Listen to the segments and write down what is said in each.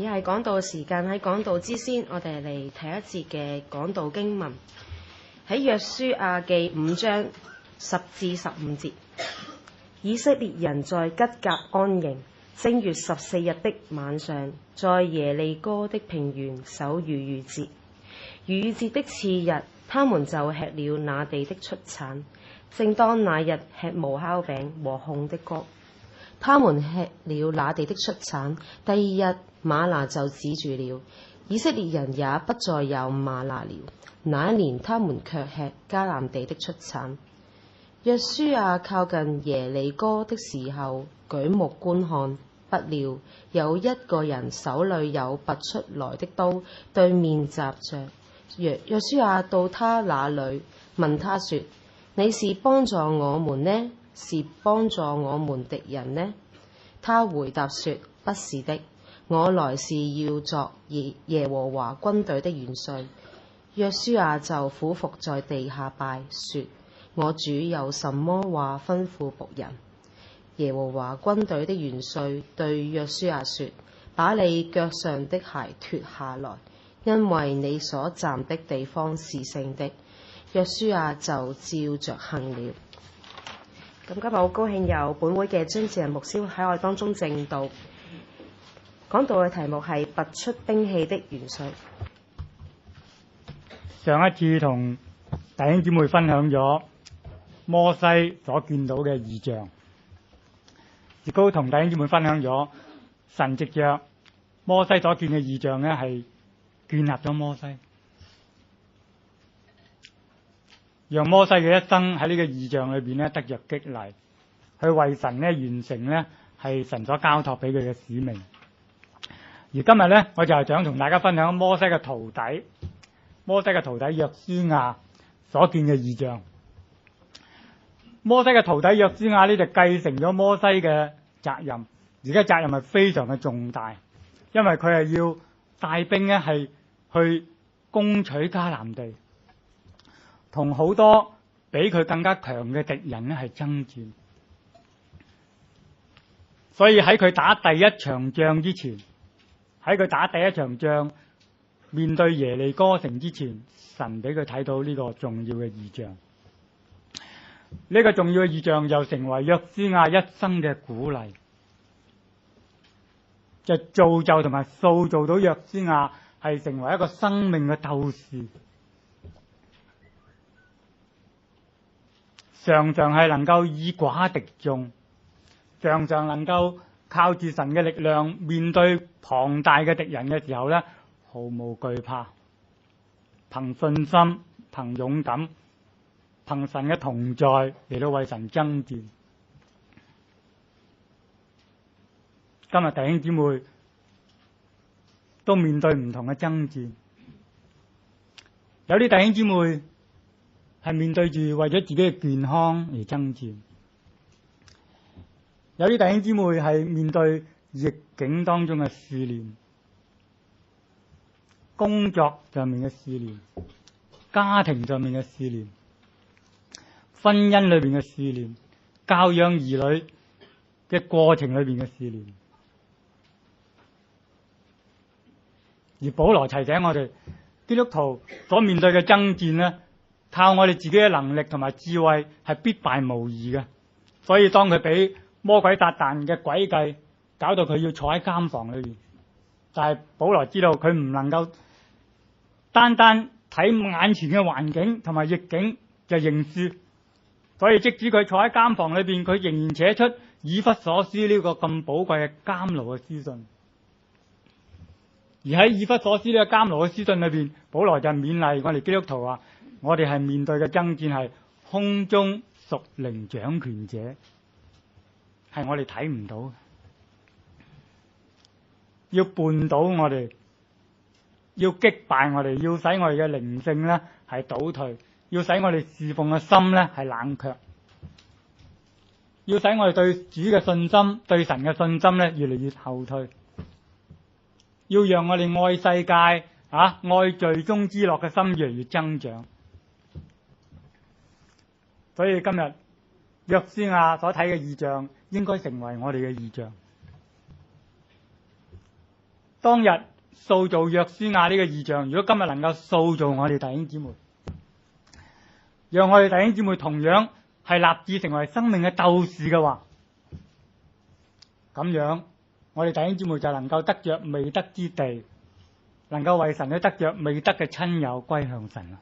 而係講道時間，喺講道之先，我哋嚟睇一節嘅講道經文，喺約書亞記5章10至15節。以色列人在吉甲安營，正月14日的晚上，在耶利哥的平原守逾越節。逾越節的次日，他們就吃了那地的出產。正當那日吃無酵餅和烘的穀，他們吃了那地的出產。第二日嗎哪就止住了，以色列人也不再有嗎哪了。那一年他們卻吃迦南地的出產。約書亞靠近耶利哥的時候，舉目觀看，不料有一個人手裏有拔出來的刀，對面站着。約書亞到他那裏，問他說：你是幫助我們呢，是幫助我們敵人呢？他回答說：不是的，我來是要作耶和華軍隊的元帥。約書亞就俯伏在地下拜，說：我主有什麼話吩咐僕人？耶和華軍隊的元帥對約書亞說：把你腳上的鞋脫下來，因為你所站的地方是聖的。約書亞就照着行了。咁今日好高興有本會嘅張志仁牧師喺我哋當中證道，講道嘅題目係拔出兵器的元帥。上一次同弟兄姊妹分享咗摩西所見到嘅異象，亦都同弟兄姊妹分享咗神藉着摩西所見嘅異象咧，係建立咗摩西，讓摩西嘅一生喺呢個異象裏邊咧得着激勵，去為神咧完成咧係神所交託俾佢嘅使命。而今日咧，我就係想同大家分享摩西嘅徒弟約書亞所見嘅異象。摩西嘅徒弟約書亞呢就繼承咗摩西嘅責任，而家責任係非常嘅重大，因為佢係要帶兵咧係去攻取迦南地，同好多比佢更加強嘅敵人咧係爭戰。所以喺佢打第一場仗之前，面對耶利哥城之前，神俾佢睇到呢個重要嘅異象。呢個重要嘅異象又成為約書亞一生嘅鼓勵，就造就同埋塑造到約書亞係成為一個生命嘅鬥士，常常係能夠以寡敵眾，常常能夠靠住神嘅力量面對龐大嘅敵人嘅時候咧，毫無懼怕，憑信心、憑勇敢、憑神嘅同在嚟到為神爭戰。今日弟兄姊妹都面對唔同嘅爭戰，有啲弟兄姊妹係面對住為咗自己嘅健康而爭戰，有啲弟兄姊妹係面對逆境當中嘅試煉，工作上面嘅試煉，家庭上面嘅試煉，婚姻裏邊嘅試煉，教養兒女嘅過程裏邊嘅試煉。而保羅提醒我哋，基督徒所面對嘅爭戰咧，靠我哋自己嘅能力同埋智慧係必敗無疑嘅。所以當佢俾魔鬼撒旦嘅詭計搞到佢要坐喺監房裏邊，但係保羅知道佢唔能夠單單睇眼前嘅環境同埋逆境就認輸，所以即使佢坐喺監房裏邊，佢仍然寫出以弗所書呢個咁寶貴嘅監牢嘅書信。而喺以弗所書呢個監牢嘅書信裏邊，保羅就勉勵我哋基督徒話：我哋係面對嘅爭戰係空中屬靈掌權者，係我哋睇唔到，要絆倒我哋，要擊敗我哋，要使我哋嘅靈性咧係倒退，要使我哋侍奉嘅心咧係冷卻，要使我哋對主嘅信心、對神嘅信心咧越嚟越後退，要讓我哋愛世界愛罪中之樂嘅心越嚟越增長。所以今日約書亞所睇嘅異象應該成為我哋嘅異象。當日塑造約書亞呢個異象，如果今日能夠塑造我哋弟兄姊妹，讓我哋弟兄姊妹同樣係立志成為生命嘅鬥士嘅話，咁樣我哋弟兄姊妹就能夠得着未得之地，能夠為神去得着未得嘅親友歸向神啦。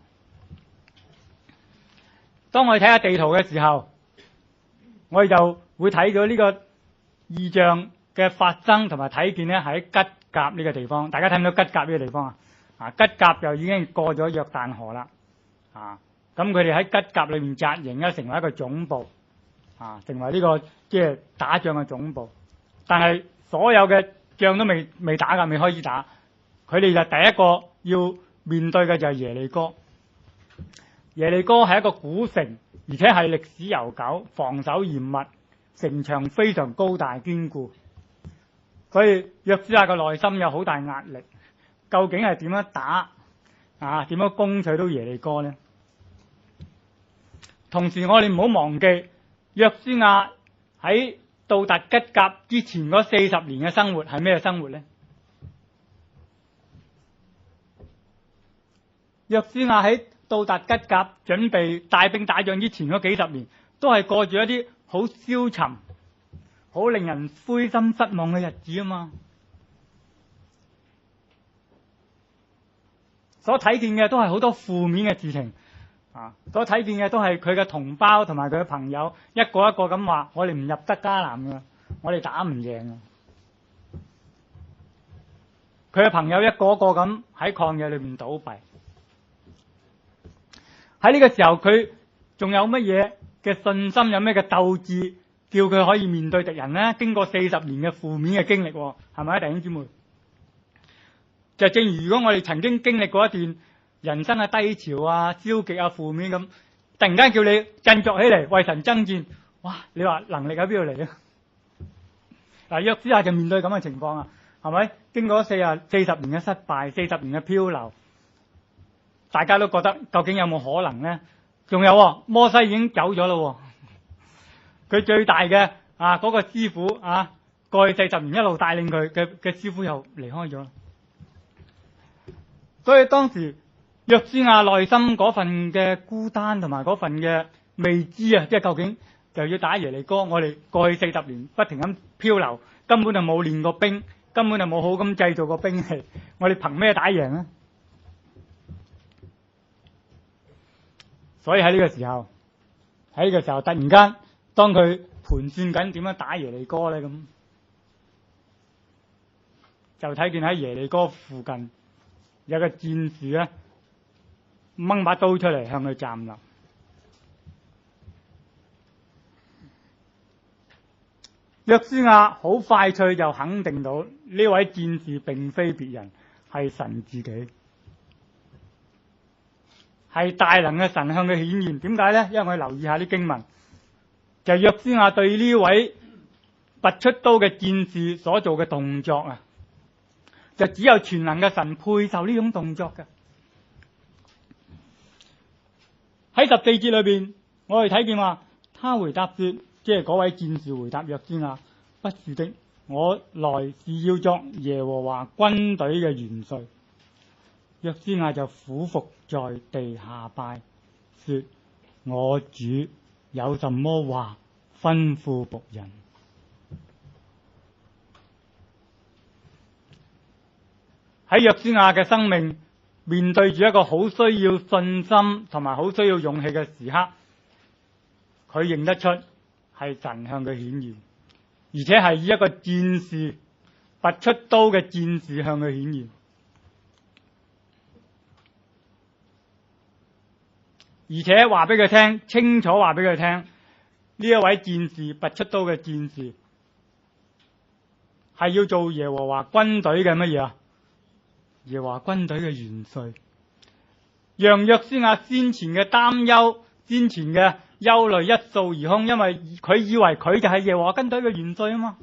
當我哋睇下地圖嘅時候，我哋就會睇到呢個異象嘅發生同埋睇見咧，喺吉甲呢個地方。大家睇唔到吉甲呢個地方啊？吉甲就已經過咗約旦河啦。咁佢哋喺吉甲裏面紮營咧，成為一個總部成為呢個即係打仗嘅總部。但係所有嘅仗都未打㗎，未開始打。佢哋就第一個要面對嘅就係耶利哥。耶利哥係一個古城，而且係歷史悠久，防守嚴密，城牆非常高大堅固。所以約書亞嘅內心有好大壓力，究竟係點樣打點樣攻取到耶利哥呢？同時我哋唔好忘記，約書亞喺到達吉甲之前嗰40年嘅生活係咩生活呢？約書亞喺到達吉甲準備帶兵打仗之前嗰幾十年，都係過住一啲好消沉、好令人灰心失望嘅日子啊嘛。所睇見嘅都係好多負面嘅事情所睇見嘅都係佢嘅同胞同埋佢嘅朋友一個一個咁話：我哋唔入得迦南㗎，我哋打唔贏啊！佢嘅朋友一個一個咁喺曠野裏面倒閉。喺呢個時候，佢仲有乜嘢嘅信心，有咩嘅鬥志，叫佢可以面對敵人呢？經過40年嘅負面嘅經歷，係咪啊，弟兄姊妹？就正如如果我哋曾經經歷過一段人生嘅低潮消極負面咁，突然間叫你振作起嚟為神爭戰，哇！你話能力喺邊度嚟啊？約書亞就面對咁嘅情況係咪？經過40年嘅失敗，40年嘅漂流。大家都覺得究竟有冇可能呢？仲有摩西已經走咗咯，佢最大嘅嗰個師傅過去40年一路帶領佢嘅師傅又離開咗。所以當時約書亞內心嗰份嘅孤單同埋嗰份嘅未知即係究竟就要打耶利哥，我哋過去40年不停咁漂流，根本就冇練過兵，根本就冇好咁製造過兵器，我哋憑咩打贏呢？所以喺呢個時候，突然間，當佢盤算緊點樣打耶利哥咧，咁就睇見喺耶利哥附近有個戰士咧，掹把刀出嚟向佢站立。約書亞好快脆就肯定到呢位戰士並非別人，係神自己。係大能嘅神向佢顯現，點解呢？因為我哋留意下啲經文，就係約書亞對呢位拔出刀嘅戰士所做嘅動作就只有全能嘅神配受呢種動作嘅。喺14節裏邊，我哋睇見話，他回答說，即係嗰位戰士回答約書亞：不是的，我來是要作耶和華軍隊嘅元帥。約書亞就俯伏在地下拜，說：我主有什麼話吩咐僕人？喺約書亞嘅生命面對住一個好需要信心同埋好需要勇氣嘅時刻，佢認得出係神向佢顯現，而且係以一個戰士拔出刀嘅戰士向佢顯現。而且話俾佢聽，清楚話俾佢聽，呢一位戰士拔出刀嘅戰士係要做耶和華軍隊嘅乜嘢耶和華軍隊嘅元帥，讓約書亞先前嘅擔憂、先前嘅憂慮一掃而空，因為佢以為佢就係耶和華軍隊嘅元帥啊嘛，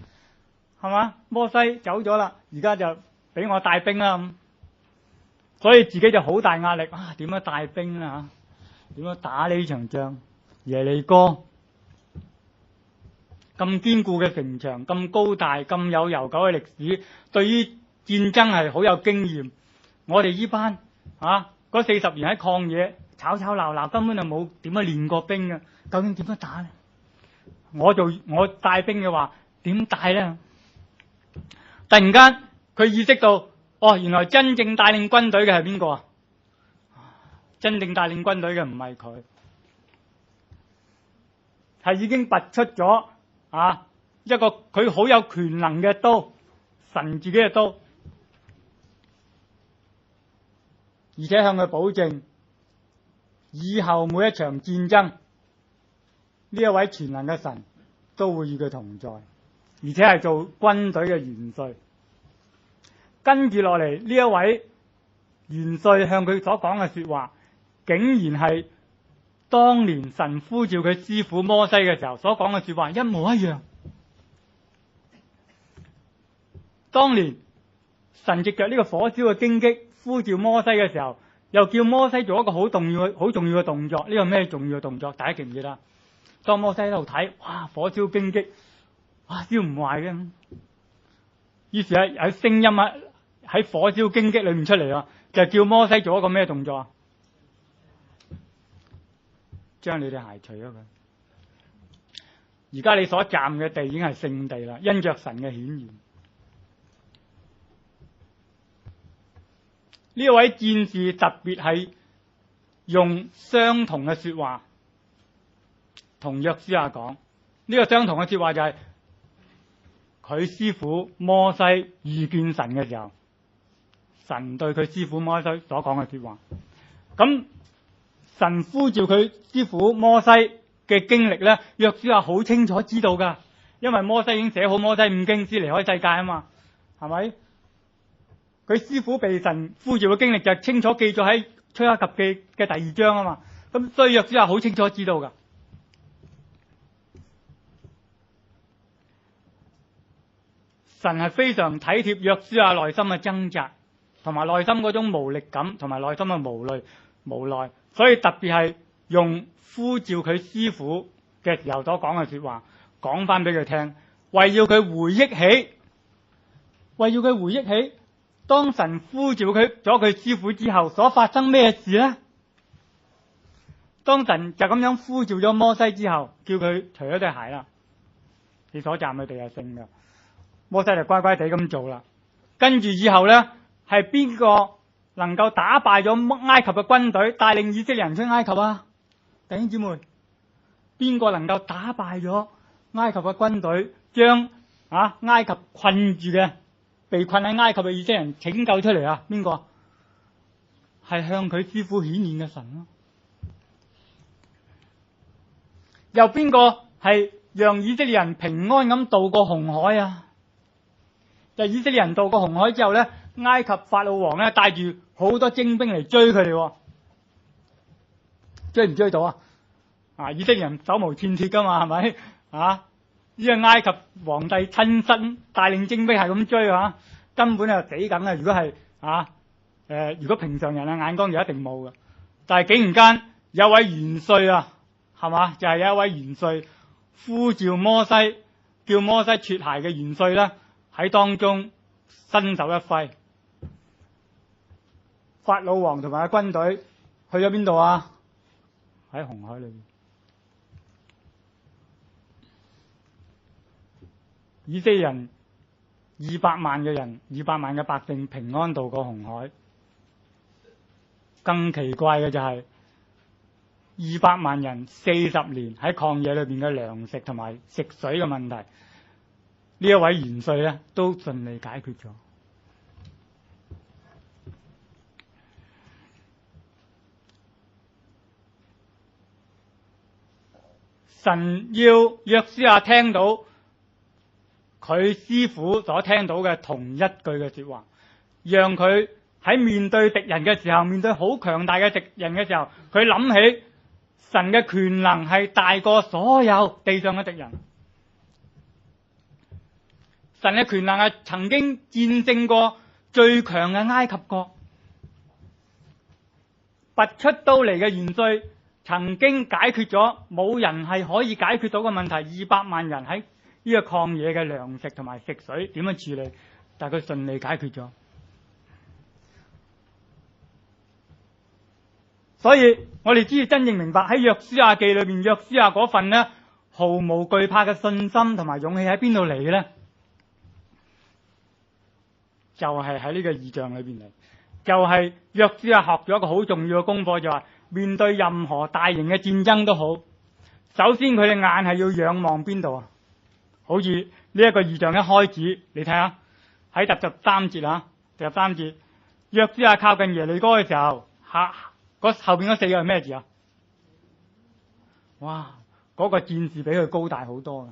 係嘛？摩西走咗啦，而家就俾我帶兵啦咁，所以自己就好大壓力點樣帶兵啊？點樣打呢場仗？耶利哥咁堅固嘅城牆，咁高大，咁有悠久嘅歷史，對於戰爭係好有經驗。我哋呢班嗰40年喺曠野吵吵鬧鬧，根本就冇點樣練過兵嘅，究竟點樣打咧？我帶兵嘅話點帶咧？突然間佢意識到，原來真正帶領軍隊嘅係邊個啊？真正帶領軍隊嘅唔係佢，係已經拔出咗一個佢好有權能嘅刀，神自己嘅刀，而且向佢保證，以後每一場戰爭，呢一位全能嘅神都會與佢同在，而且係做軍隊嘅元帥。跟住落嚟，呢一位元帥向佢所講嘅說話，竟然係當年神呼召佢師傅摩西嘅時候所講嘅說話一模一樣。當年神藉着呢個火燒嘅荊棘呼召摩西嘅時候，又叫摩西做一個好重要嘅動作。呢個咩重要嘅動作？大家記唔記得？當摩西喺度睇，火燒荊棘，燒唔壞嘅。於是有聲音喺火燒荊棘裏面出嚟，就叫摩西做一個咩動作？將你哋鞋除咗佢。而家你所站嘅地已經係聖地啦，因着神嘅顯現。呢位戰士特別係用相同嘅說話同約書亞講，呢個相同嘅說話就係佢師傅摩西遇見神嘅時候，神對佢師傅摩西所講嘅說話。咁神呼召佢師傅摩西嘅經歷咧，約書亞好清楚知道噶，因為摩西已經寫好摩西五經先離開世界啊嘛，係咪？佢師傅被神呼召嘅經歷就清楚記載喺出埃及記嘅第2章啊嘛，咁所以約書亞好清楚知道噶。神係非常體貼約書亞內心嘅掙扎，同埋內心嗰種無力感，同埋內心嘅無奈，所以特別係用呼召佢師傅嘅時候所講嘅說話，講翻俾佢聽，為要佢回憶起當神呼召咗佢師傅之後所發生咩事呢？當神就咁樣呼召咗摩西之後，叫佢除咗對鞋啦，你所站嘅地係聖嘅，摩西就乖乖地咁做啦。跟住以後呢，係邊個能夠打敗咗埃及嘅軍隊，帶領以色列人出埃及啊？弟兄姊妹，邊個能夠打敗咗埃及嘅軍隊，將埃及困住嘅被困喺埃及嘅以色列人拯救出嚟啊？邊個？係向佢師傅顯現嘅神咯。又邊個係讓以色列人平安咁渡過紅海啊？就以色列人渡過紅海之後咧，埃及法老王咧帶住好多精兵嚟追佢哋，追唔追到啊？以色列人手無寸鐵噶嘛，係咪？呢個埃及皇帝親身帶領精兵係咁追根本就死梗啊！如果係如果平常人嘅眼光就一定冇嘅，但係竟然間有位元帥係嘛？就係有一位元帥呼召摩西，叫摩西脫鞋嘅元帥咧喺當中伸手一揮，法老王同埋軍隊去咗邊度啊？喺紅海裏面。以色列人200萬嘅人，200萬嘅百姓平安渡過紅海。更奇怪嘅就係200萬人40年喺曠野裏邊嘅糧食同埋食水嘅問題，呢一位元帥咧都順利解決咗。神要約書亞聽到佢師傅所聽到嘅同一句嘅說話，讓佢喺面對敵人嘅時候，面對好強大嘅敵人嘅時候，佢諗起神嘅權能係大過所有地上嘅敵人。神嘅權能係曾經戰勝過最強嘅埃及國，拔出刀嚟嘅元帥曾經解決咗冇人係可以解決到嘅問題。200萬人喺呢個曠野嘅糧食同埋食水點樣處理？但係佢順利解決咗。所以我哋只要真正明白喺約書亞記裏邊，約書亞嗰份咧毫無懼怕嘅信心同埋勇氣喺邊度嚟嘅咧？就係喺呢個異象裏邊嚟，就係約書亞學咗一個好重要嘅功課，就係面對任何大型嘅戰爭都好，首先佢哋眼係要仰望邊度啊？好似呢一個異象一開始，你睇下喺第13節啊，第13節，約書亞靠近耶利哥嘅時候，後邊嗰4個係咩字啊？哇！嗰個戰士比佢高大好多啊！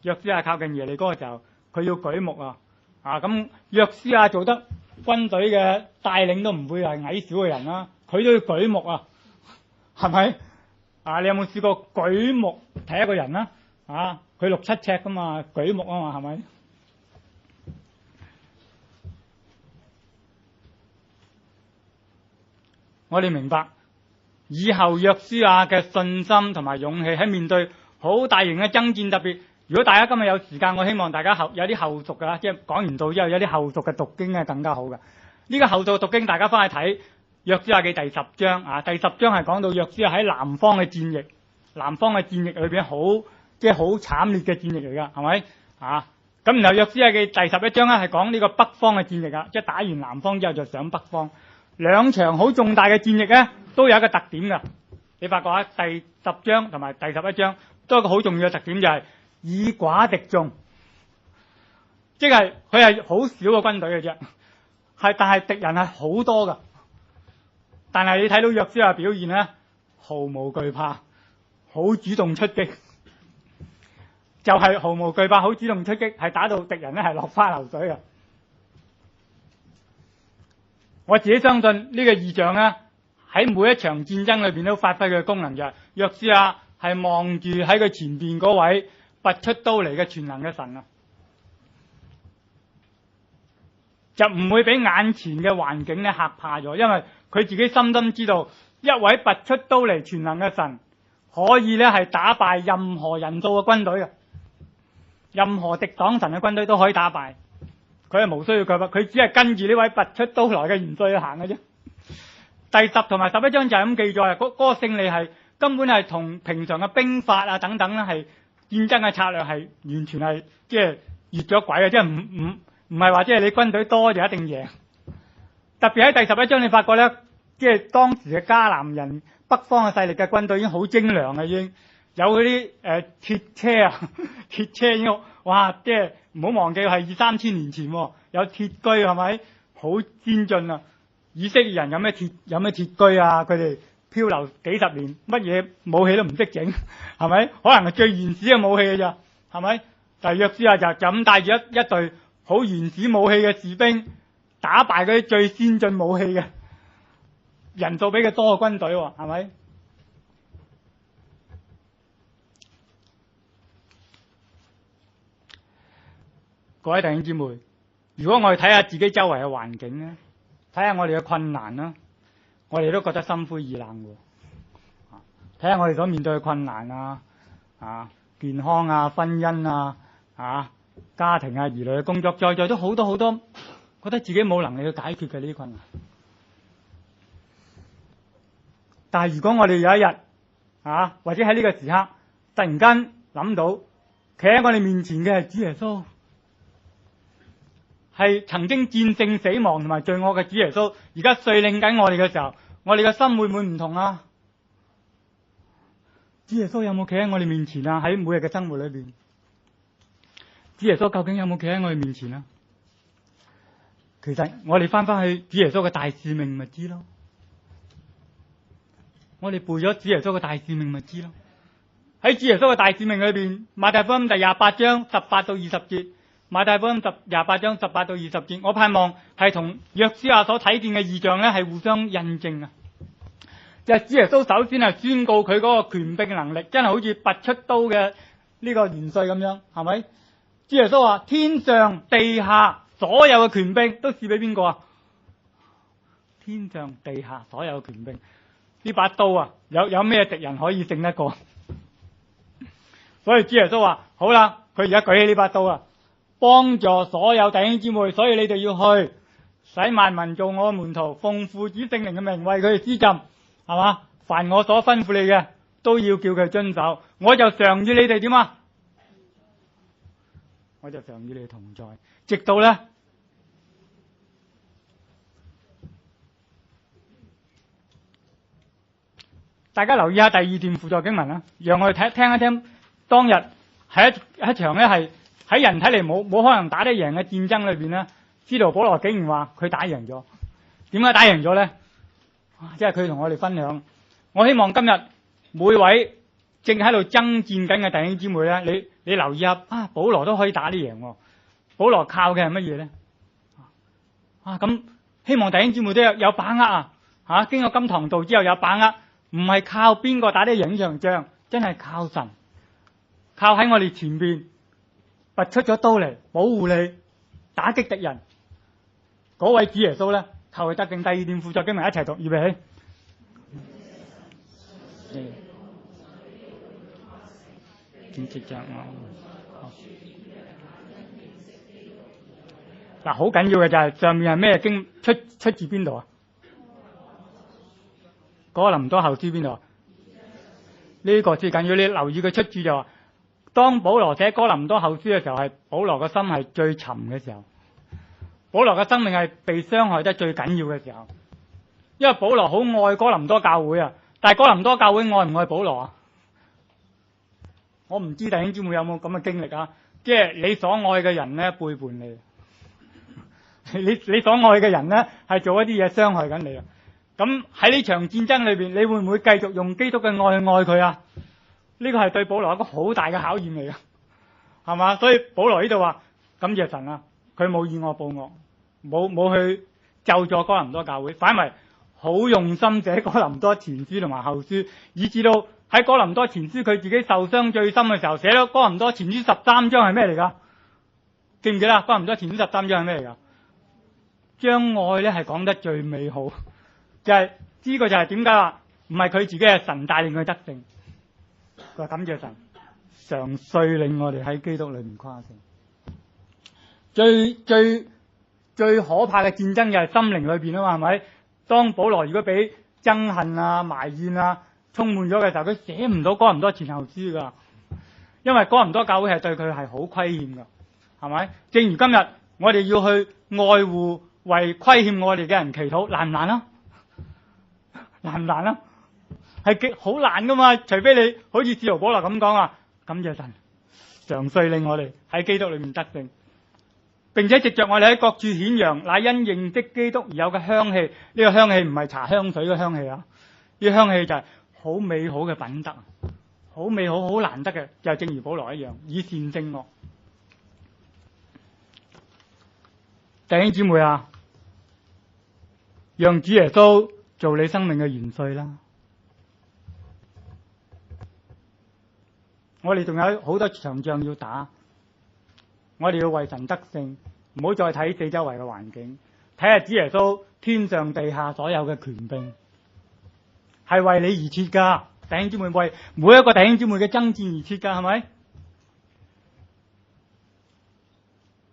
約書亞靠近耶利哥嘅時候，佢要舉目啊！咁約書亞做得軍隊嘅帶領都唔會係矮小嘅人啦，佢都要舉目啊，係咪？你有冇試過舉目睇一個人啊？佢6、7尺噶嘛，舉目啊嘛，係咪？我哋明白以後約書亞嘅信心同埋勇氣喺面對好大型嘅爭戰，特別如果大家今日有時間，我希望大家有啲後續㗎，即係講完道之後有啲後續嘅讀經係更加好嘅。呢個後續讀經大家翻去睇約書亞記第10章啊，第10章係講到約書亞喺南方嘅戰役，南方嘅戰役裏邊好慘烈嘅戰役嚟㗎，係咪？咁然後約書亞記第11章咧係講呢個北方嘅戰役啊，即係打完南方之後就上北方。兩場好重大嘅戰役咧，都有一個特點㗎。你發覺啊，第10章同埋第11章都有一個好重要嘅特點，就係以寡敵眾，即係佢係好少個軍隊嘅啫，但係敵人係好多㗎。但係你睇到約書亞表現咧，毫無懼怕，好主動出擊，就係毫無懼怕，好主動出擊，係打到敵人咧係落花流水嘅。我自己相信呢個異象咧，喺每一場戰爭裏邊都發揮佢嘅功能，就係約書亞係望住喺佢前邊嗰位拔出刀嚟嘅全能嘅神啊，就唔會俾眼前嘅環境咧嚇怕咗，因為佢自己深深知道一位拔出刀嚟全能嘅神可以咧係打敗任何人數嘅軍隊嘅，任何敵擋神嘅軍隊都可以打敗。佢係無需要懼怕，佢只係跟住呢位拔出刀來嘅元帥去行嘅啫。第10同埋11章就係咁記載，嗰個勝利係根本係同平常嘅兵法啊等等咧，係戰爭嘅策略係完全係即係越咗軌嘅，即係唔係話即係你軍隊多就一定贏。特別喺第11章你發覺咧，即係當時嘅迦南人北方嘅勢力嘅軍隊已經好精良嘅，已經有嗰啲鐵車啊，鐵車已經哇，即係唔好忘記係2、3千年前，有鐵車係咪？好先進啊！以色列人有咩鐵車啊？佢哋漂流幾十年，乜嘢武器都唔識整，係咪？可能係最原始嘅武器嘅咋，係咪？但係約書亞就咁帶住一隊好原始武器嘅士兵，打敗嗰啲最先進武器嘅人數比佢多嘅軍隊，係咪？各位弟兄姊妹，如果我哋睇下自己周圍嘅環境咧，睇下我哋嘅困難啦，我哋都覺得心灰意冷喎。睇下我哋所面對嘅困難健康啊、婚姻啊、家庭啊、兒女嘅工作，在都好多，覺得自己冇能力去解決嘅呢啲困難。但係如果我哋有一日或者喺呢個時刻，突然間諗到，企喺我哋面前嘅係主耶穌，係曾經戰勝死亡同埋罪惡嘅主耶穌，而家率領緊我哋嘅時候，我哋嘅心會唔會唔同啊？主耶穌有冇企喺我哋面前啊？喺每日嘅生活裏邊，主耶穌究竟有冇企喺我哋面前啊？其實我哋翻去主耶穌嘅大使命咪知咯，我哋背咗主耶穌嘅大使命咪知咯。喺主耶穌嘅大使命裏邊，馬太福音第28章18到20節。馬太福音28章18到20節，我盼望係同約書亞所睇見嘅異象咧係互相印證啊！就係主耶穌首先係宣告佢嗰個權柄嘅能力，真係好似拔出刀嘅呢個元帥咁樣，係咪？主耶穌話：天上地下所有嘅權柄都賜俾邊個啊？天上地下所有嘅權柄，呢把刀啊，有咩敵人可以勝得過？所以主耶穌話：好啦，佢而家舉起呢把刀啊！幫助所有弟兄姊妹，所以你哋要去使萬民做我門徒，奉父子聖靈嘅名為佢哋施浸，係嘛？凡我所吩咐你嘅，都要叫佢遵守。我就常與你哋點啊？我就常與你哋同在，直到咧。大家留意下第二段輔助經文啦，讓我哋聽一聽當日喺一場咧係喺人睇嚟冇可能打得贏嘅戰爭裏邊咧，使徒保羅竟然話佢打贏咗。點解打贏咗咧？即係佢同我哋分享。我希望今日每位正喺度爭戰緊嘅弟兄姊妹咧，你留意下啊，保羅都可以打得贏喎。保羅靠嘅係乜嘢咧？咁希望弟兄姊妹都有把握啊！經過金堂道之後有把握。唔係靠邊個打得贏場仗，真係靠神，靠喺我哋前邊拔出咗刀嚟保護你，打擊敵人。嗰位主耶穌咧，求佢得勝。第二段輔助經文一齊讀，預備起。嗱，好緊要嘅就係上面係咩經出自邊度啊？哥林多後書邊度啊？呢個最緊要，你留意佢出處就話，當保羅寫哥林多後書嘅時候，係保羅個心係最沉嘅時候，保羅嘅生命係被傷害得最緊要嘅時候。因為保羅好愛哥林多教會啊，但係哥林多教會愛唔愛保羅啊？我唔知弟兄姊妹有冇咁嘅經歷啊？即係你所愛嘅人咧背叛你，你所愛嘅人咧係做一啲嘢傷害緊你啊！咁喺呢場戰爭裏邊，你會唔會繼續用基督嘅愛去愛佢啊？呢個係對保羅一個好大嘅考驗嚟嘅，係嘛？所以保羅呢度話感謝神啊，佢冇以惡報惡，冇去咒詛哥林多教會，反為好用心寫哥林多前書同埋後書，以至到喺哥林多前書佢自己受傷最深嘅時候，寫咗哥林多前書13章係咩嚟㗎？記唔記得？哥林多前書13章係咩嚟㗎？將愛咧係講得最美好。就係呢個就係點解話唔係佢自己係神帶領佢得勝，佢話感謝神常率領我哋喺基督裏面誇勝。最可怕嘅戰爭就係心靈裏邊啊嘛，係咪？當保羅如果俾憎恨啊、埋怨啊充滿咗嘅時候，佢寫唔到哥林多前後書噶，因為哥林多教會係對佢係好虧欠噶，係咪？正如今日我哋要去愛護為虧欠我哋嘅人祈禱，難唔難啊？難唔難啊？係好難噶嘛，除非你好似使徒保羅咁講啊，感謝神常率領我哋喺基督裏面得勝，並且藉着我哋喺各處顯揚乃因認識基督而有嘅香氣。呢個香氣唔係搽香水嘅香氣啊，呢個香氣就係好美好嘅品德，好美好好難得嘅，就係正如保羅一樣以善勝惡。弟兄姊妹啊，讓主耶穌做你生命嘅元帥啦！我哋仲有好多場仗要打，我哋要為神得勝，唔好再睇四周圍嘅環境，睇下主耶穌天上地下所有嘅權柄係為你而設噶，弟兄姊妹，為每一個弟兄姊妹嘅爭戰而設噶，係咪？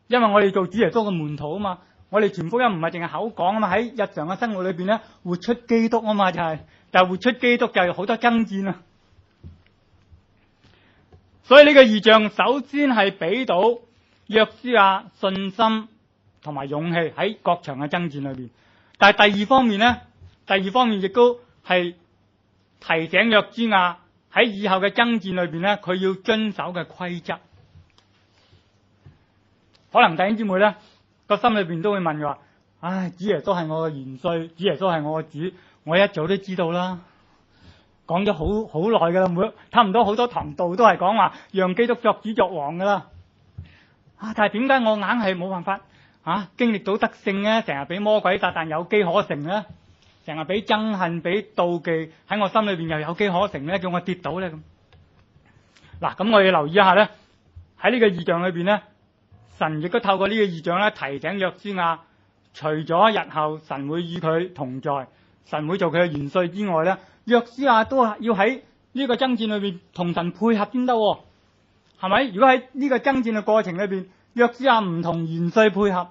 因為我哋做主耶穌嘅門徒啊嘛。我哋傳福音唔係淨係口講啊嘛，喺日常嘅生活裏邊咧，活出基督啊嘛，但係活出基督就係好多爭戰啊。所以呢個異象首先係俾到約書亞信心同埋勇氣喺各場嘅爭戰裏邊，但係第二方面亦都係提醒約書亞喺以後嘅爭戰裏邊咧，佢要遵守嘅規則。可能弟兄姊妹咧，個心裏邊都會問佢話：唉，主耶穌係我嘅元帥，主耶穌係我嘅主，我一早都知道啦，講咗好耐噶啦，差唔多好多堂道都係講話讓基督作主作王噶啦。但係點解我硬係冇辦法經歷到得勝咧？成日俾魔鬼撒旦有機可乘咧，成日俾憎恨、俾妒忌喺我心裏邊又有機可乘咧，叫我跌倒咧咁。嗱，咁我哋留意一下咧，喺呢個異象裏邊咧。神亦都透過呢個異象咧，提醒約書亞，除咗日後神會與佢同在，神會做佢嘅元帥之外咧，約書亞都要喺呢個爭戰裏邊同神配合先得，係咪？如果喺呢個爭戰嘅過程裏邊，約書亞唔同元帥配合，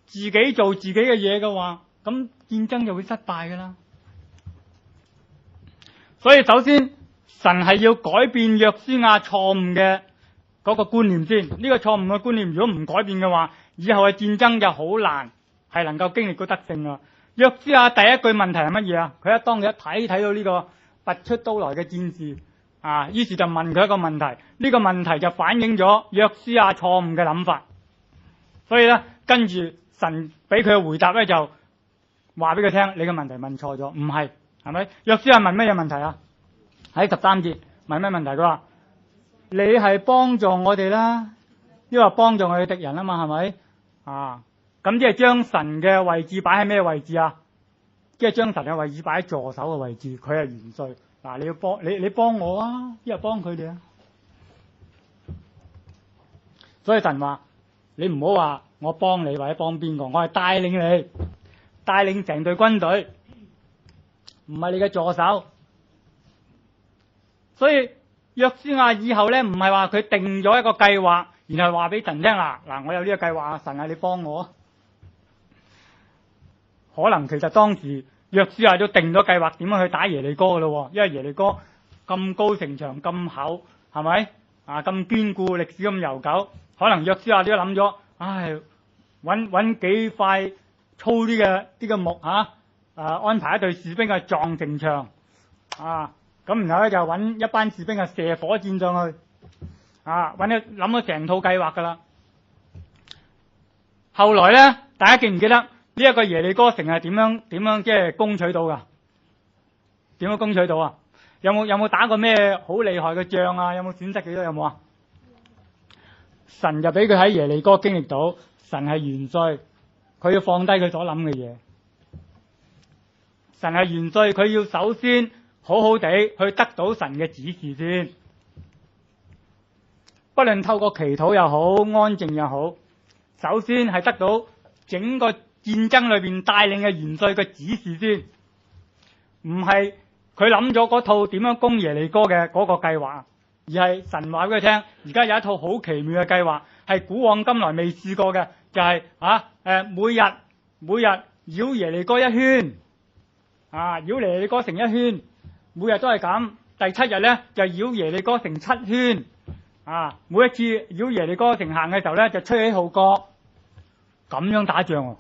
自己做自己嘅嘢嘅話，咁戰爭就會失敗噶啦。所以首先神係要改變約書亞錯誤嘅嗰個觀念先。呢個錯誤嘅觀念如果唔改變嘅話，以後嘅戰爭就好難係能夠經歷到得勝啊。約書亞第一句問題係乜嘢啊？佢當佢一睇到呢個拔出刀來嘅戰士啊，於是就問佢一個問題。呢個問題就反映咗約書亞錯誤嘅諗法。所以咧，跟住神俾佢嘅回答咧，就話俾佢聽：你嘅問題問錯咗，唔係，係咪？約書亞問咩嘢問題啊？喺13節問咩問題？佢話：你係幫助我哋啦，因為幫助我哋敵人啊嘛，係咪？啊，咁即係將神嘅位置擺喺咩位置啊？即係將神嘅位置擺喺助手嘅位置，佢係元帥。嗱，你要幫你幫我啊，因為幫佢哋啊。所以神話你唔好話我幫你或者幫邊個，我係帶領你，帶領成隊軍隊，唔係你嘅助手。所以約書亞以後咧，唔係話佢定咗一個計劃，然後話俾神聽啦。嗱，我有呢個計劃，神啊，你幫我。可能其實當時約書亞都定咗計劃點樣去打耶利哥噶咯，因為耶利哥咁高城牆咁厚，係咪啊？咁堅固，歷史咁悠久，可能約書亞都諗咗，唉，揾幾塊粗啲嘅木安排一隊士兵去撞城牆啊。咁然後咧就揾一班士兵啊射火箭上去，諗咗成套計劃噶啦。後來咧，大家記唔記得呢一個耶利哥城係點樣即係攻取到噶？點樣攻取到啊？有冇打過咩好厲害嘅仗啊？有冇損失幾多？有冇啊？神就俾佢喺耶利哥經歷到，神係元帥，佢要放低佢所諗嘅嘢。神係元帥，佢要首先好好地去得到神嘅指示先，不論透過祈禱又好，安靜又好，首先係得到整個戰爭裏邊帶領嘅元帥嘅指示先，唔係佢諗咗嗰套點樣攻耶利哥嘅嗰個計劃，而係神話俾佢聽，而家有一套好奇妙嘅計劃，係古往今來未試過嘅，就係每日繞耶利哥一圈，繞耶利哥城一圈。每日都係咁，第7日咧就繞耶利哥城7圈，每一次繞耶利哥城行嘅時候咧就吹起號角，咁樣打仗喎，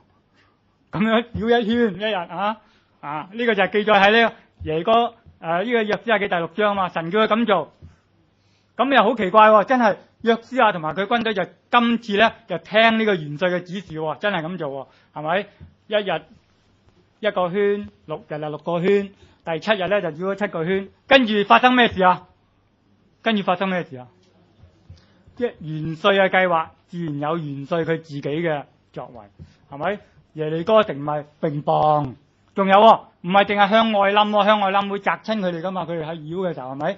咁樣繞一圈一日呢個就係記載喺呢個耶利哥呢個約書亞記第6章嘛，神叫佢咁做，咁又好奇怪喎，真係約書亞同埋佢軍隊就今次咧就聽呢個元帥嘅指示喎，真係咁做喎，係咪？一日一個圈，6日6個圈。第7日咧就繞咗7個圈，跟住發生咩事啊？即係元帥嘅計劃，自然有元帥佢自己嘅作為，係咪？耶利哥城咪並棒，仲有唔係淨係向外冧，向外冧會砸親佢哋噶嘛？佢哋喺繞嘅時候係咪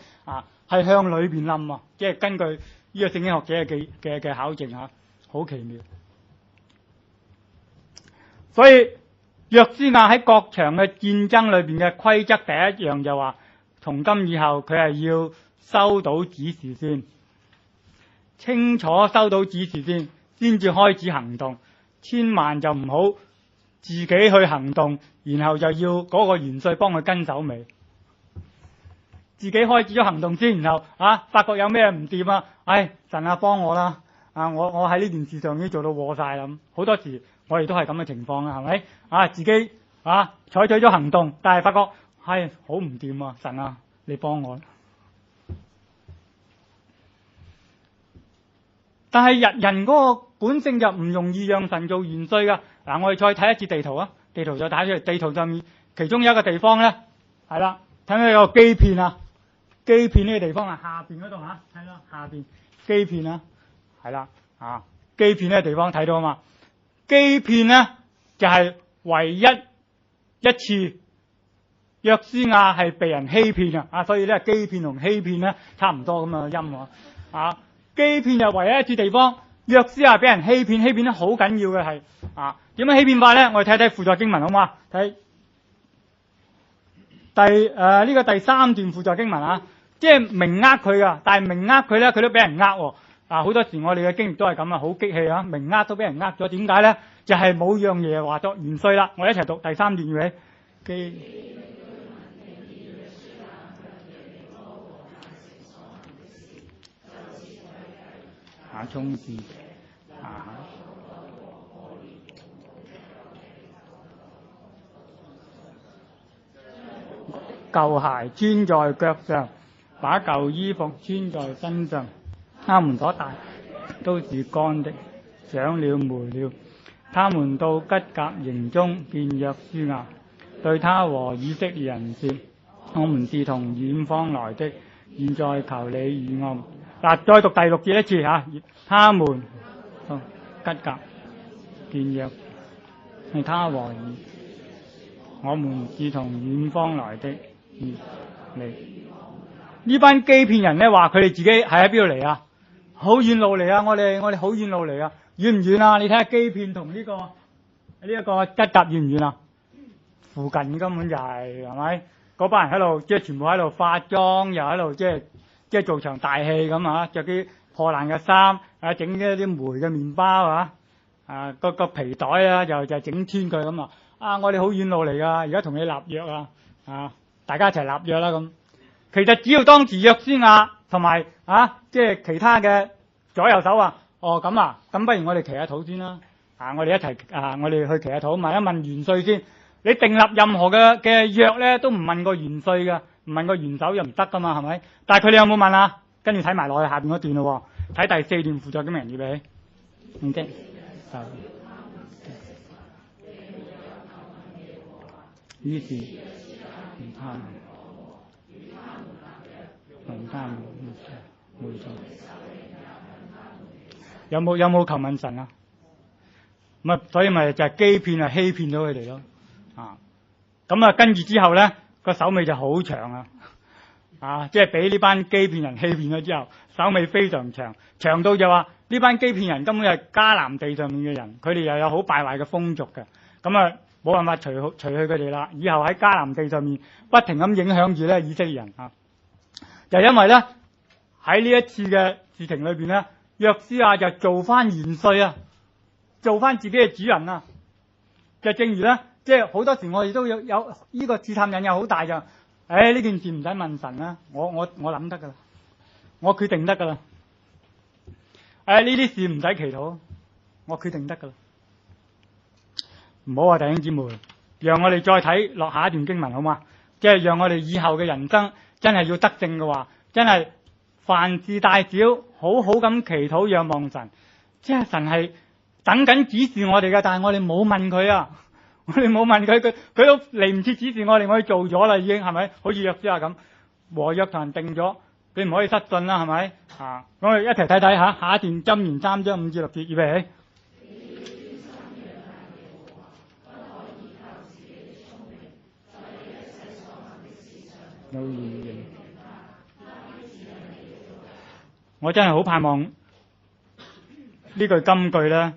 係向裏邊冧啊？即係根據呢個聖經學者嘅考證好奇妙。所以約書亞喺各場嘅戰爭裏邊嘅規則，第一樣就話，從今以後佢係要收到指示先，清楚收到指示先至開始行動，千萬就唔好自己去行動，然後就要嗰個元帥幫佢跟手尾，自己開始咗行動先，然後發覺有咩唔掂啊，神啊幫我啦，我喺呢件事上已經做到禍晒啦，好多時我哋都係咁嘅情況啦，係咪？自己採取咗行動，但係發覺好唔掂啊！神啊，你幫我。但係人嗰個本性就唔容易讓神做元帥噶。我哋再睇一次地圖啊，地圖再打出嚟，地圖上面其中有一個地方咧，係啦，睇下有個基片啊，基片呢個地方係下邊嗰度睇啦，下邊基片啊，係啦，基片呢個地方睇到啊嘛，基片咧就係唯一一次約書亞係被人欺騙所以咧基遍同欺騙咧差唔多咁嘅音基遍就唯一一次地方，約書亞俾人欺騙得好緊要嘅係點樣欺騙法咧？我哋睇睇輔助經文好嘛？睇呢個第3段輔助經文即係明呃佢噶，但係明呃佢咧，佢都俾人呃喎。好多時我哋嘅經歷都係咁啊，好激氣啊，明呃都俾人呃咗，點解咧？就係冇讓耶和華作元帥啦。我哋一齊讀第3段嘅衝字舊鞋穿在腳上，把舊衣服穿在身上，他們所帶都是乾的，長了霉了。他們到吉甲營中見約書亞，對他和以色列人說：我們是從遠方來的，現在求你與我們。再讀第6節一次嚇。他們到吉甲見約，係他和以，我們是從遠方來的，呢班基遍人咧話佢哋自己係喺邊度嚟啊？好遠路嚟啊！我哋好遠路嚟啊！遠唔遠啊？你睇下基遍同呢個吉甲遠唔遠啊？附近根本就係咪？嗰班人喺度即係全部喺度化妝，又喺度即係做場大戲咁啊！着啲破爛嘅衫，整一啲霉嘅麵包個皮袋啊，就整穿佢咁啊！我哋好遠路嚟噶，而家同你立約大家一齊立約啦咁。其實只要當時約書亞同埋即係其他嘅左右手咁不如我哋祈下禱先啦。我哋一齊我哋去祈下禱，問一問元帥先。你訂立任何嘅約咧，都唔問個元帥嘅，唔問個元首又唔得噶嘛，係咪？但係佢哋有冇問啊？跟住睇埋落去下邊嗰段咯，睇第4段，輔助經文預備。OK。於是有冇求問神啊？所以咪就係欺騙欺騙咗佢哋咯。跟住之後咧，個手尾就好長即係俾呢班欺騙人欺騙咗之後，手尾非常長，長到就話呢班欺騙人根本係迦南地上面嘅人，佢哋又有好敗壞嘅風俗嘅，冇辦法除去佢哋啦。以後喺迦南地上面不停咁影響住咧以色列人就因為咧喺呢一次嘅事情裏邊咧，約書亞就做翻元帥做翻自己嘅主人就正如咧，即係好多時我哋都有呢個試探引誘好大就，呢件事唔使問神啦，我諗得噶啦，我決定得噶啦。呢啲事唔使祈禱，我決定得噶啦。唔好啊，弟兄姊妹，讓我哋再睇落下一段經文好嘛？即係讓我哋以後嘅人生真係要得勝嘅話，真係凡事大小好好咁祈禱仰望神。即係神係等緊指示我哋嘅，但係我哋冇問佢我哋冇問佢，佢都嚟唔切指示我哋，我哋做咗啦已經，係咪？好似約書亞咁，和約同人定咗，你唔可以失信啦，係咪？咁我哋一齊睇睇下一段箴言3章5至6節，預備起。我真係好盼望呢句金句咧，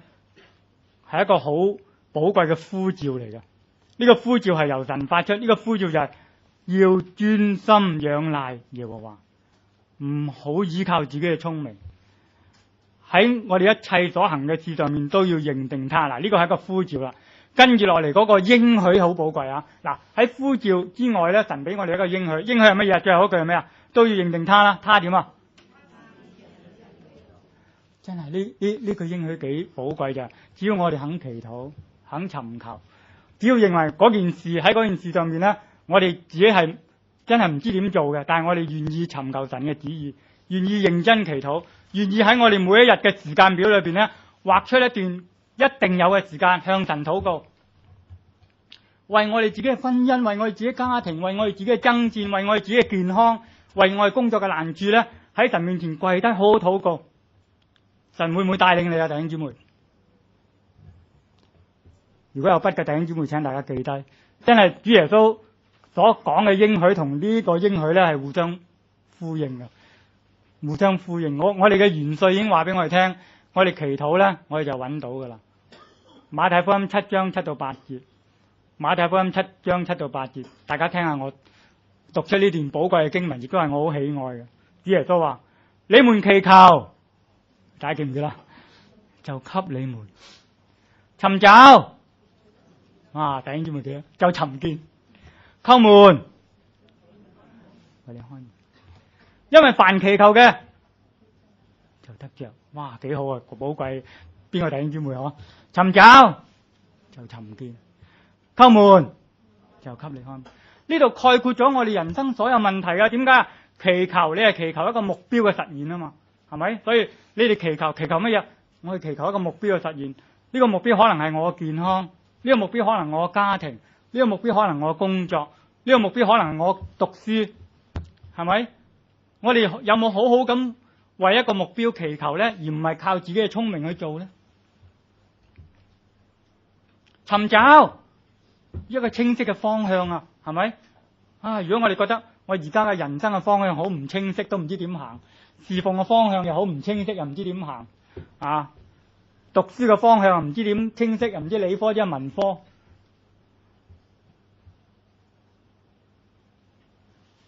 係一個好寶貴嘅呼召嚟嘅。呢個呼召係由神發出，呢個呼召就係要專心仰賴耶和華，唔好依靠自己嘅聰明。喺我哋一切所行嘅事上面都要認定他。呢個係一個呼召啦。跟住落嚟嗰個應許好寶貴喺呼召之外咧，神俾我哋一個應許。應許係乜嘢？最後一句係咩啊？都要認定他啦。他點啊？真係呢句應許幾寶貴咋？只要我哋肯祈禱、肯尋求，只要認為嗰件事喺嗰件事上面咧，我哋自己係真係唔知點做嘅，但係我哋願意尋求神嘅旨意，願意認真祈禱，願意喺我哋每一日嘅時間表裏邊咧，劃出一段一定有嘅時間向神禱告，為我哋自己嘅婚姻，為我哋自己家庭，為我哋自己嘅爭戰，為我哋自己嘅健康，為我哋工作嘅難處咧，喺神面前跪低好好禱告。神會唔會帶領你啊，弟兄姊妹？如果有筆嘅弟兄姊妹，請大家記低，真係主耶穌所講嘅應許同呢個應許咧係互相呼應嘅，互相呼應。我哋嘅元帥已經話俾我哋聽，我哋祈禱咧，我哋就揾到噶啦。馬太福音7章7到8節，馬太福音7章7到8節，大家聽下我讀出呢段寶貴嘅經文，亦都係我好喜愛嘅。主耶穌話：你們祈求，大家記唔記得？就給你們尋找，弟兄姊妹記得就尋見，叩門，為你開門。因為凡祈求嘅就得着，幾好啊！寶貴，邊個弟兄姊妹嗬？尋找就尋見，叩門就給你開門。呢度概括咗我哋人生所有問題啊！點解？祈求你係祈求一個目標嘅實現啊嘛，係咪？所以你哋祈求乜嘢？我哋祈求一個目標嘅實現。呢個目標可能係我嘅健康，呢個目標可能我嘅家庭，呢個目標可能我嘅工作，呢個目標可能我讀書，係咪？我哋有冇好好咁為一個目標祈求咧，而唔係靠自己嘅聰明去做咧？尋找一個清晰嘅方向啊，係咪？如果我哋覺得我而家嘅人生嘅方向好唔清晰，都唔知點行；侍奉嘅方向又好唔清晰，又唔知點行；讀書嘅方向又唔知點清晰，又唔知理科即係文科。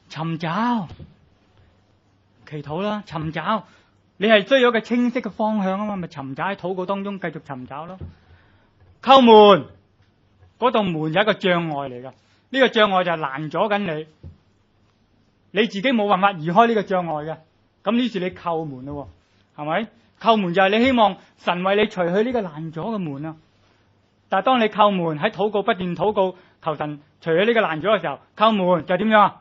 尋找，祈禱啦，尋找，你係需要一個清晰嘅方向啊嘛，咪尋找喺禱告當中繼續尋找咯。叩門，嗰道門有一個障礙嚟噶，呢個障礙就係攔阻緊你，你自己冇辦法移開呢個障礙嘅，咁於是你叩門咯，係咪？叩門就係你希望神為你除去呢個攔阻嘅門啊！但係當你叩門喺禱告不斷禱告求神除去呢個攔阻嘅時候，叩門就點樣啊？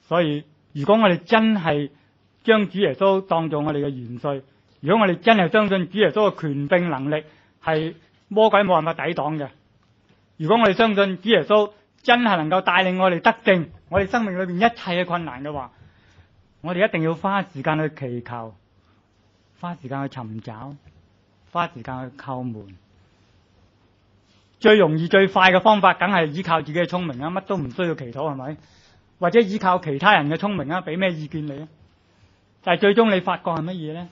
所以如果我哋真係將主耶穌當做我哋嘅元帥，如果我哋真係相信主耶穌嘅權柄能力係魔鬼冇辦法抵擋嘅，如果我哋相信主耶穌真係能夠帶領我哋得勝我哋生命裏邊一切嘅困難嘅話，我哋一定要花時間去祈求，花時間去尋找，花時間去叩門。最容易最快嘅方法梗係依靠自己嘅聰明啊，乜都唔需要祈禱，係咪？或者依靠其他人嘅聰明啊，俾咩意見你啊？但係最終你發覺係乜嘢咧？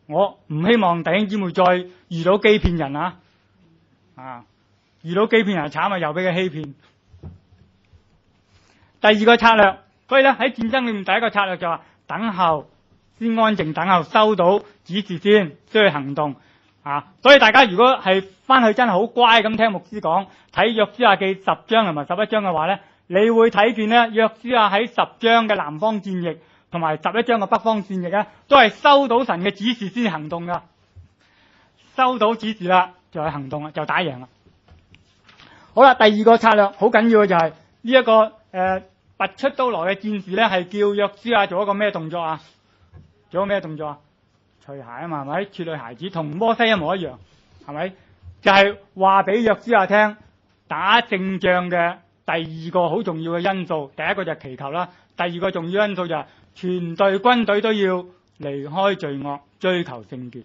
我唔希望弟兄姊妹再遇到欺騙人遇到欺騙人慘啊，又俾佢欺騙。第二個策略，所以咧喺戰爭裏面第一個策略就話等候，先安靜等候，收到指示先去行動。所以大家如果係翻去真係好乖咁聽牧師講，睇約書亞記10章同埋11章嘅話咧，你會睇見咧約書亞喺10章嘅南方戰役同埋11章嘅北方戰役咧，都係收到神嘅指示先行動噶。收到指示啦，就係行動啦，就打贏啦。好啦，第二個策略好緊要嘅就係呢一個拔出刀來嘅戰士咧，係叫約書亞做一個咩動作啊？做一個咩動作啊？除鞋啊嘛，係咪？處女孩子同摩西一模一樣，係咪？就係話俾約書亞聽，打勝仗嘅第二個好重要嘅因素，第一個就係祈求啦，第二個重要因素就係全隊軍隊都要離開罪惡，追求聖潔。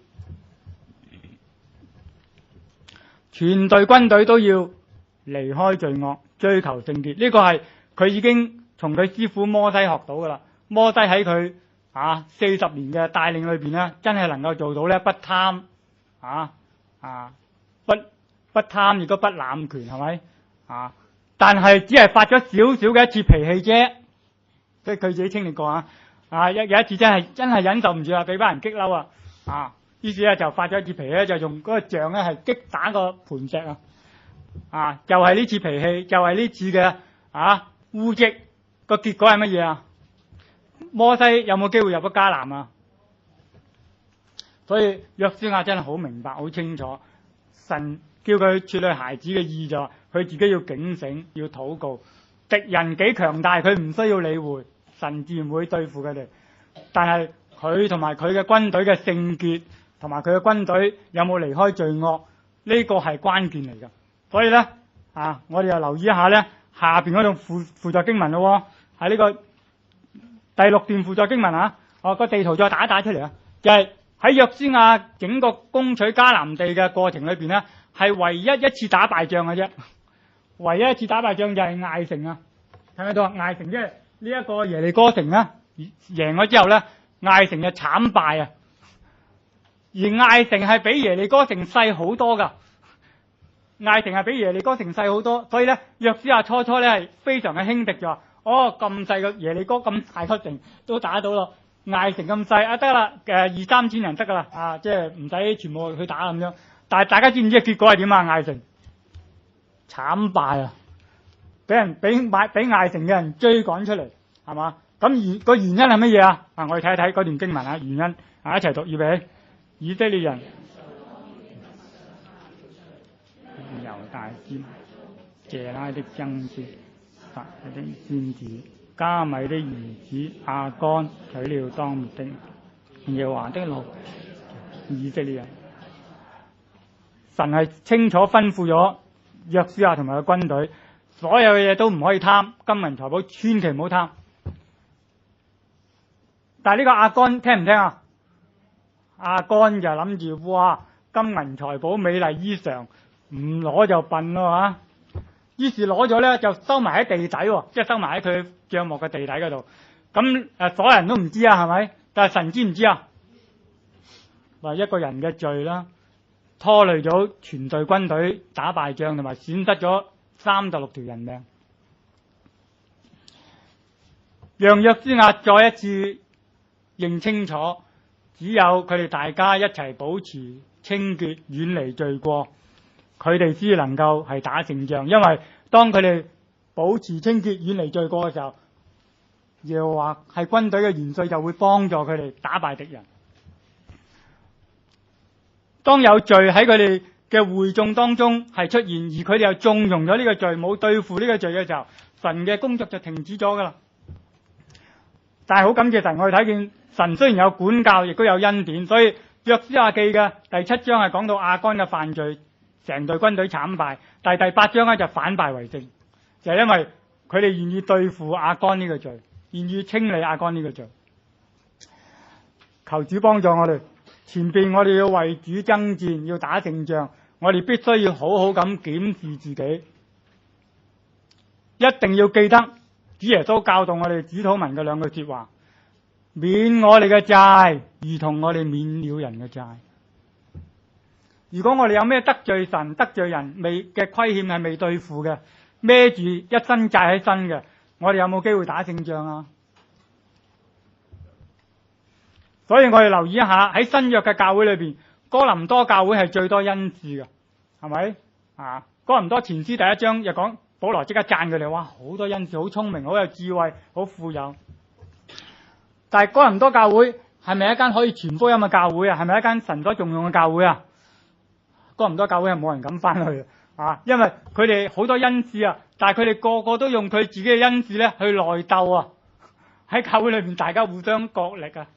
全隊軍隊都要離開罪惡，追求聖潔。呢個係佢已經從佢師傅摩西學到噶啦。摩西喺佢40年嘅帶領裏邊咧，真係能夠做到咧，不貪不貪亦都不濫權，係咪？但係只係發咗少少嘅一次脾氣啫，即係佢自己清理過有一次真係忍受唔住俾班人激嬲於是咧就發咗一次脾氣，就用嗰個杖咧係擊打個磐石就係呢次脾氣，就係呢次嘅污漬，個結果係乜嘢啊？摩西有冇機會入咗迦南啊？所以約書亞真係好明白好清楚，神叫佢處女孩子嘅意就話佢自己要警醒，要禱告。敵人幾強大佢唔需要理會，神自然會對付佢哋。但係佢同埋佢嘅軍隊嘅聖潔同埋佢嘅軍隊有冇離開罪惡，呢個係關鍵嚟㗎。所以咧我哋又留意一下咧下邊嗰度輔助經文咯，喺呢個第6段輔助經文個地圖再打一打出嚟就係喺約書亞整個攻取迦南地嘅過程裏邊咧，係唯一一次打敗仗嘅啫。唯一一次打敗仗就係艾城睇唔睇到艾城即係呢一個耶利哥城贏咗之後咧，艾城就慘敗而艾城係比耶利哥城細好多噶。艾城係比耶利哥城細好多，所以咧約書亞初初咧係非常嘅輕敵咗。哦，咁細個耶利哥咁大個城都打到咯，艾城咁細啊，得啦，2-3千人得噶啦，啊即係唔使全部去打咁樣。但係大家知唔知結果係點啊？艾城慘敗啊，俾艾城嘅人追趕出嚟，係嘛？咁個原因係乜嘢啊？我哋睇一睇嗰段經文啊，原因一齊讀，預備。以色列人猶大先謝拉的曾孫撒的先子加米的兒子亞干取了當滅的耶和華的路。以色列人，神係清楚吩咐咗約書亞同埋個軍隊，所有嘅嘢都唔可以貪，金銀財寶千祈唔好貪。但係呢個亞干聽唔聽啊？亞干就諗住哇，金銀財寶美麗衣裳唔攞就笨咯嚇。於是攞咗咧就收埋喺地底喎，即係收埋喺佢帳幕嘅地底嗰度。咁所有人都唔知啊，係咪？但係神知唔知啊？話一個人嘅罪啦，拖累咗全隊軍隊打敗仗，同埋損失咗36條人命，讓約書亞再一次認清楚，只有佢哋大家一齊保持清潔，遠離罪過，佢哋先能夠係打勝仗。因為當佢哋保持清潔，遠離罪過嘅時候，又話係軍隊嘅元帥就會幫助佢哋打敗敵人。當有罪喺佢哋嘅會眾當中係出現，而佢哋又縱容咗呢個罪，冇對付呢個罪嘅時候，神嘅工作就停止咗噶啦。但係好感謝神，我哋睇見神雖然有管教，亦都有恩典。所以約書亞記嘅第7章係講到亞干嘅犯罪，成隊軍隊慘敗。但係第8章咧就反敗為勝，就係因為佢哋願意對付亞干呢個罪，願意清理亞干呢個罪。求主幫助我哋，前邊我哋要為主爭戰，要打勝仗，我哋必須要好好咁檢視自己，一定要記得主耶穌教導我哋主禱文嘅2句說話：免我哋嘅債，如同我哋免了人嘅債。如果我哋有咩得罪神、得罪人未嘅虧欠係未對付嘅，孭住一身債喺身嘅，我哋有冇機會打勝仗啊？所以我哋留意一下喺新約嘅教會裏邊，哥林多教會係最多恩賜嘅，係咪啊？哥林多前書第1章又講，保羅即刻讚佢哋，哇，好多恩賜，好聰明，好有智慧，好富有。但係哥林多教會係咪一間可以傳福音嘅教會啊？係咪一間神所重用嘅教會啊？哥林多教會係冇人敢翻去啊，因為佢哋好多恩賜啊，但係佢哋個個都用佢自己嘅恩賜咧去內鬥啊，喺教會裏邊大家互相角力啊。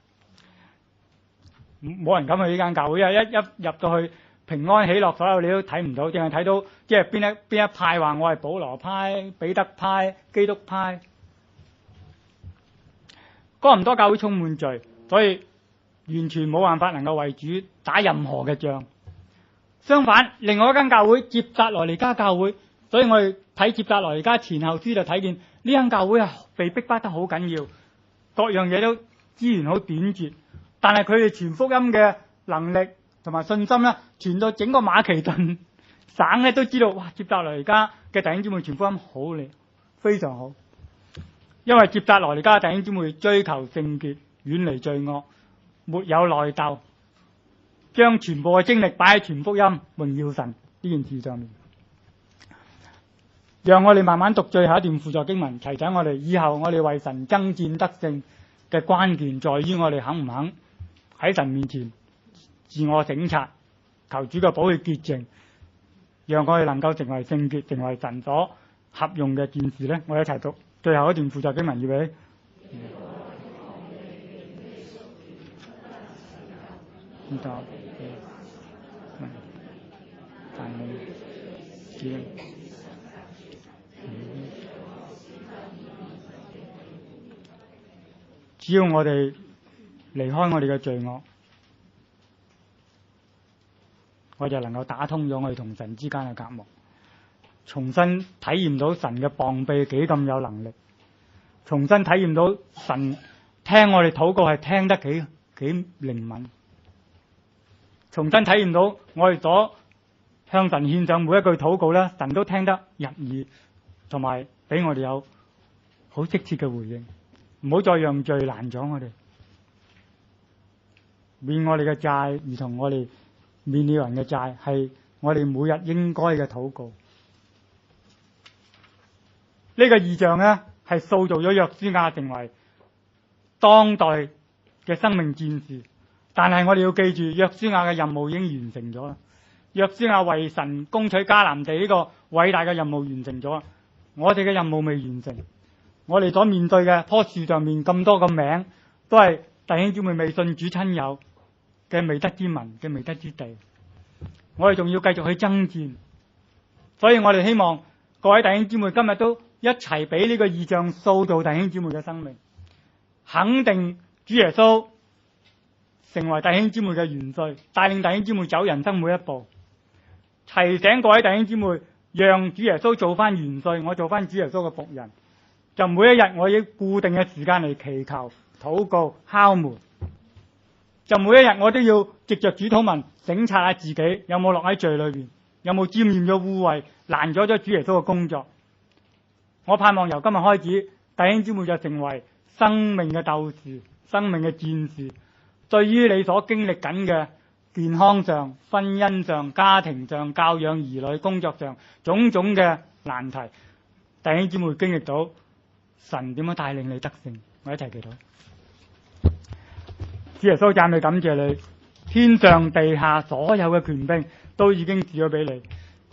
冇人敢去呢間教會啊！一入到去，平安喜樂，所有你都睇唔到，淨係睇到即係邊一派話我係保羅派、彼得派、基督派。哥林多教會充滿罪，所以完全冇辦法能夠為主打任何嘅仗。相反，另外一間教會帖撒羅尼迦教會，所以我哋睇帖撒羅尼迦前後書就睇見呢間教會係被逼迫得好緊要，各樣嘢都資源好短缺。但係佢哋傳福音嘅能力同埋信心咧，傳到整個馬其頓省咧都知道，哇！帖撒羅尼迦嘅弟兄姊妹傳福音好厲，非常好。因為帖撒羅尼迦弟兄姊妹追求聖潔，遠離罪惡，沒有內鬥，將全部嘅精力擺喺傳福音、榮耀神呢件事上面。讓我哋慢慢讀最後一段輔助經文，提醒我哋以後我哋為神爭戰得勝嘅關鍵，在於我哋肯唔肯喺神面前自我省察，求主嘅寶血潔淨，讓我哋能夠成為聖潔，成為神所合用嘅戰士咧。我哋一齊讀最後一段輔助經文，預備。只要我哋離開我哋嘅罪惡，我就能夠打通咗我哋同神之間嘅隔膜，重新體驗到神嘅膀臂幾咁有能力，重新體驗到神聽我哋禱告係聽得幾靈敏，重新體驗到我哋所向神獻上每一句禱告咧，神都聽得入耳，同埋俾我哋有好適切嘅回應。唔好再讓罪難咗我哋，免我哋嘅債，如同我哋免了人嘅債，係我哋每日應該嘅禱告。呢個異象咧，係塑造咗約書亞成為當代嘅生命戰士。但係我哋要記住，約書亞嘅任務已經完成咗啦。約書亞為神攻取迦南地呢個偉大嘅任務完成咗，我哋嘅任務未完成。我哋所面對嘅棵樹上面咁多個名，都係弟兄姊妹未信主親友嘅未得之民嘅未得之地。我哋仲要繼續去爭戰，所以我哋希望各位弟兄姊妹今日都一齊俾呢個異象塑造弟兄姊妹嘅生命，肯定主耶穌成為弟兄姊妹嘅元帥，帶領弟兄姊妹走人生每一步，提醒各位弟兄姊妹，讓主耶穌做翻元帥，我做翻主耶穌嘅僕人。就每一日我以固定嘅時間嚟祈求、禱告、敲門。就每一日我都要藉着主禱文省察下自己有冇落喺罪裏邊，有冇沾染咗污穢，攔咗主耶穌嘅工作。我盼望由今日開始，弟兄姊妹就成為生命嘅鬥士、生命嘅戰士。對於你所經歷緊嘅健康上、婚姻上、家庭上、教養兒女、工作上種種嘅難題，弟兄姊妹經歷到神點樣帶領你得勝，我一齊祈禱。主耶穌，讚美感謝你，天上地下所有嘅權柄都已經賜咗俾你。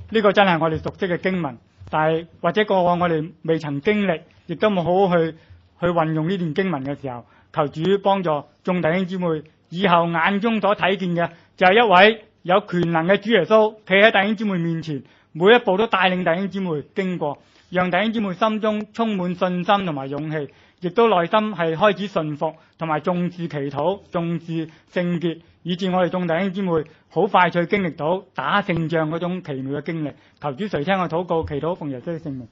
呢個真係我哋熟悉嘅經文，但係或者過往我哋未曾經歷，亦都冇好好去運用呢段經文嘅時候，求主幫助眾弟兄姊妹，以後眼中所睇見嘅就係一位有權能嘅主耶穌，企喺弟兄姊妹面前，每一步都帶領弟兄姊妹經過，讓弟兄姊妹心中充滿信心同埋勇氣，亦都內心係開始順服同埋重視祈禱、重視聖潔，以致我哋眾弟兄姊妹好快脆經歷到打勝仗嗰種奇妙嘅經歷。求主垂聽我禱告，祈禱奉耶穌嘅聖名。